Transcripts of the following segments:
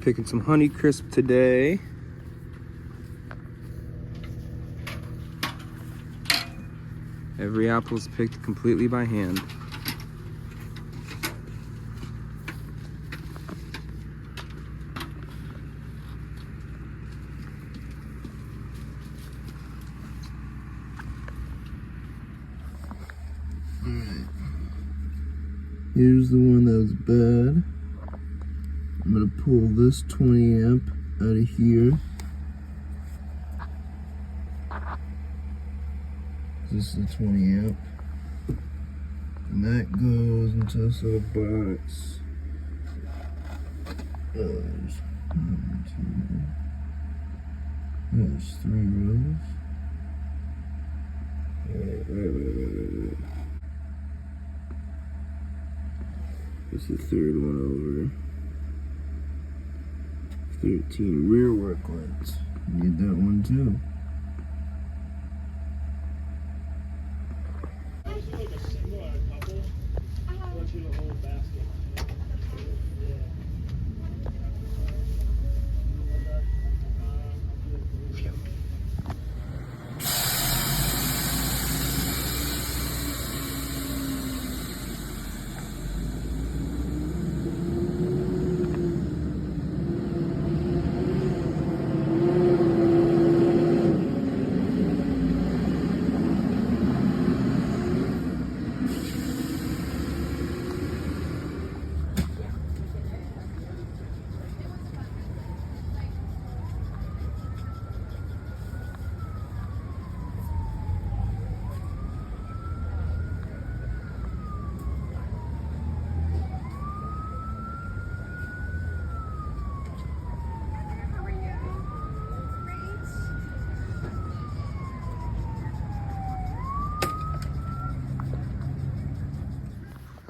picking some Honeycrisp today. Every apple is picked completely by hand. Here's the one that was bad. I'm gonna pull this 20 amp out of here. This is the 20 amp. And that goes into this little box. There's 3 rows. Wait. It's the 3rd one over. 13 rear work lights. Need that one too.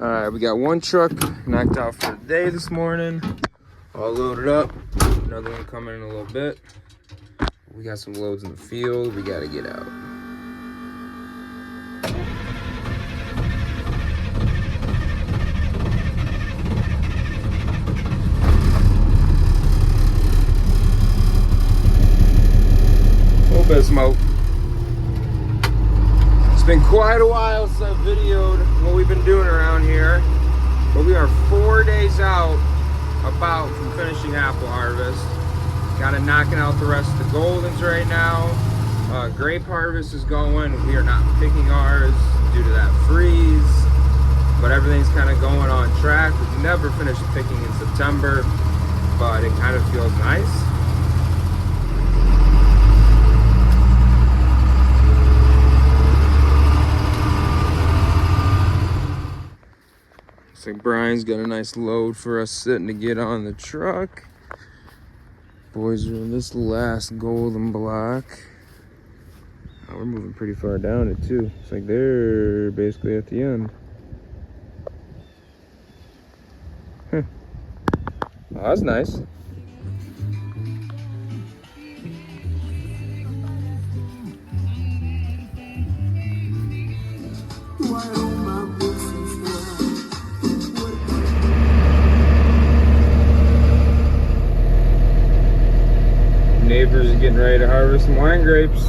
All right, we got one truck knocked out for the day this morning, all loaded up. Another one coming in a little bit. We got some loads in the field. We got to get out. A little bit of smoke. It's been quite a while since I videoed what we've been doing around here, but we are 4 days out about from finishing apple harvest. Kind of knocking out the rest of the goldens right now. Grape harvest is going. We are not picking ours due to that freeze, but everything's kind of going on track. We've never finished picking in September, but it kind of feels nice. Looks like Brian's got a nice load for us sitting to get on the truck. Boys are in this last golden block. Oh, we're moving pretty far down it too. It's like they're basically at the end. Huh. Oh, that's nice. Neighbors are getting ready to harvest some wine grapes.